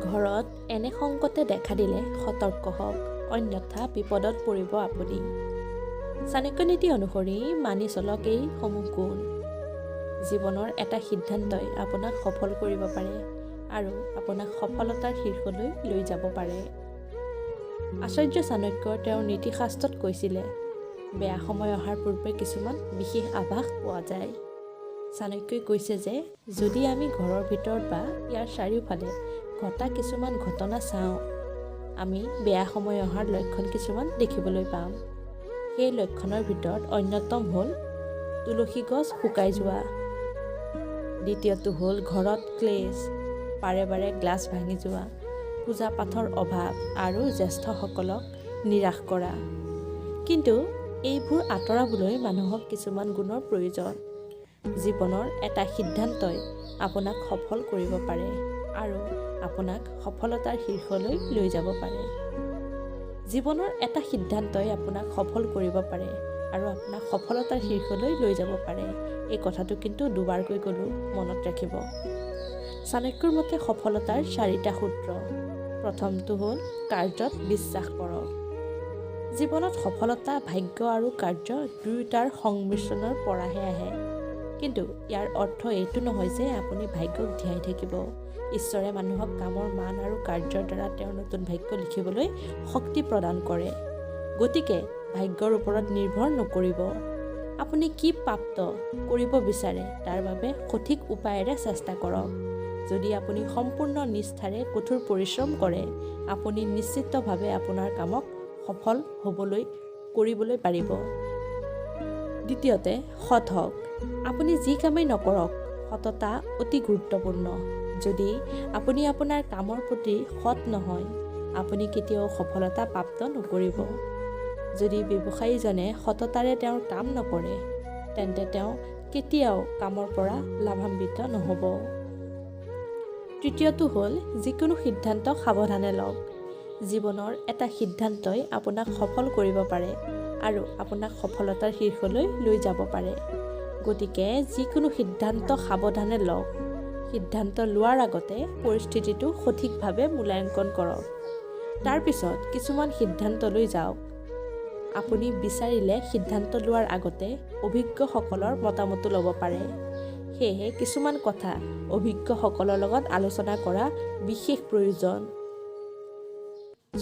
ঘৰত এনে সংকটে দেখা দিলে সতৰ্ক হওক, অন্যথা বিপদত পৰিব আপুনি। চাণক্য নীতি অনুসৰি মানি চলক এই সমূহ গুণ। জীৱনৰ এটা সিদ্ধান্তই আপোনাক সফল কৰিব পাৰে আৰু আপোনাক সফলতাৰ শীৰ্ষলৈ লৈ যাব পাৰে। আচাৰ্য চাণক্যই তেওঁৰ নীতিশাস্ত্ৰত কৈছিলে, বেয়া সময় অহাৰ পূৰ্বে কিছুমান বিশেষ আভাস পোৱা যায়। চাণক্যই কৈছে যে যদি আমি ঘৰৰ ভিতৰত বা ইয়াৰ চাৰিওফালে ঘটা কিছুমান ঘটনা চাওঁ, আমি বেয়া সময় অহাৰ লক্ষণ কিছুমান দেখিবলৈ পাম। সেই লক্ষণৰ ভিতৰত অন্যতম হ'ল তুলসী গছ শুকাই যোৱা, দ্বিতীয়টো হ'ল ঘৰত ক্লেশ, বাৰে বাৰে গ্লাছ ভাঙি যোৱা, পূজা পাঠৰ অভাৱ আৰু জ্যেষ্ঠসকলক নিৰাশ কৰা। কিন্তু এইবোৰ আঁতৰাবলৈ মানুহক কিছুমান গুণৰ প্ৰয়োজন। জীৱনৰ এটা সিদ্ধান্তই আপোনাক সফল কৰিব পাৰে আৰু আপোনাক সফলতাৰ শীৰ্ষলৈ লৈ যাব পাৰে। জীৱনৰ এটা সিদ্ধান্তই আপোনাক সফল কৰিব পাৰে আৰু আপোনাক সফলতাৰ শীৰ্ষলৈ লৈ যাব পাৰে। এই কথাটো কিন্তু দুবাৰকৈ ক'লোঁ, মনত ৰাখিব। চাণক্যৰ মতে সফলতাৰ 4টা সূত্ৰ। প্ৰথমটো হ'ল কাৰ্যত বিশ্বাস কৰক। জীৱনত সফলতা ভাগ্য আৰু কাৰ্য দুয়োটাৰ সংমিশ্ৰণৰ পৰাহে আহে। কিন্তু ইয়াৰ অৰ্থ এইটো নহয় যে আপুনি ভাগ্যক ধ্যাই থাকিব। ঈশ্বৰে মানুহক কামৰ মান আৰু কাৰ্যৰ দ্বাৰা তেওঁৰ নতুন ভাগ্য লিখিবলৈ শক্তি প্ৰদান কৰে। গতিকে ভাগ্যৰ ওপৰত নিৰ্ভৰ নকৰিব। আপুনি কি প্ৰাপ্ত কৰিব বিচাৰে তাৰ বাবে সঠিক উপায়েৰে চেষ্টা কৰক। যদি আপুনি সম্পূৰ্ণ নিষ্ঠাৰে কঠোৰ পৰিশ্ৰম কৰে, আপুনি নিশ্চিতভাৱে আপোনাৰ কামক সফল কৰিবলৈ পাৰিব। দ্বিতীয়তে, সৎ হওক। আপুনি যি কামেই নকৰক, সততা অতি গুৰুত্বপূৰ্ণ। যদি আপুনি আপোনাৰ কামৰ প্ৰতি সৎ নহয়, আপুনি কেতিয়াও সফলতা প্ৰাপ্ত নকৰিব। যদি ব্যৱসায়ীজনে সততাৰে তেওঁৰ কাম নকৰে, তেন্তে তেওঁ কেতিয়াও কামৰ পৰা লাভান্বিত নহ'ব। তৃতীয়টো হ'ল যিকোনো সিদ্ধান্ত সাৱধানে লওক। জীৱনৰ এটা সিদ্ধান্তই আপোনাক সফল কৰিব পাৰে আৰু আপোনাক সফলতাৰ শীৰ্ষলৈ লৈ যাব পাৰে। গতিকে যিকোনো সিদ্ধান্ত সাৱধানে লওক। সিদ্ধান্ত লোৱাৰ আগতে পৰিস্থিতিটো সঠিকভাৱে মূল্যাংকন কৰক। তাৰপিছত কিছুমান সিদ্ধান্ত লৈ যাওক। আপুনি বিচাৰিলে সিদ্ধান্ত লোৱাৰ আগতে অভিজ্ঞসকলৰ মতামতো ল'ব পাৰে। সেয়েহে কিছুমান কথা অভিজ্ঞসকলৰ লগত আলোচনা কৰা বিশেষ প্ৰয়োজন।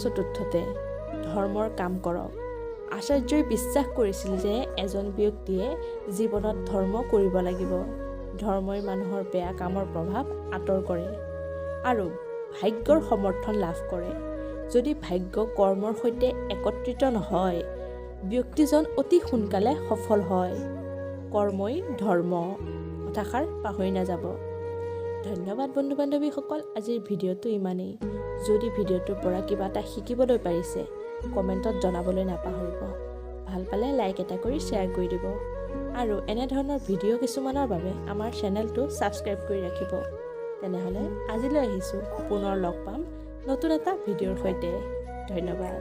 চতুৰ্থতে, ধৰ্মৰ কাম কৰক। আচাৰ্যই বিশ্বাস কৰিছিল যে এজন ব্যক্তিয়ে জীৱনত ধৰ্ম কৰিব লাগিব। ধৰ্মই মানুহৰ বেয়া কামৰ প্ৰভাৱ আঁতৰ কৰে আৰু ভাগ্যৰ সমৰ্থন লাভ কৰে। যদি ভাগ্য কৰ্মৰ সৈতে একত্ৰিত নহয়, ব্যক্তিজন অতি সোনকালে সফল হয়। কৰ্মই ধৰ্ম, কথাষাৰ পাহৰি নাযাব। ধন্যবাদ বন্ধু বান্ধৱীসকল, আজিৰ ভিডিঅ'টো ইমানেই। যদি ভিডিঅ'টোৰ পৰা কিবা এটা শিকিবলৈ পাৰিছে, কমেণ্টত জনাবলৈ নাপাহৰিব। ভাল পালে লাইক এটা কৰি শ্বেয়াৰ কৰি দিব আৰু এনেধৰণৰ ভিডিঅ' কিছুমানৰ বাবে আমাৰ চেনেলটো ছাবস্ক্ৰাইব কৰি ৰাখিব। তেনেহ'লে আজিলৈ আহিছোঁ, পুনৰ লগ পাম নতুন এটা ভিডিঅ'ৰ সৈতে। ধন্যবাদ।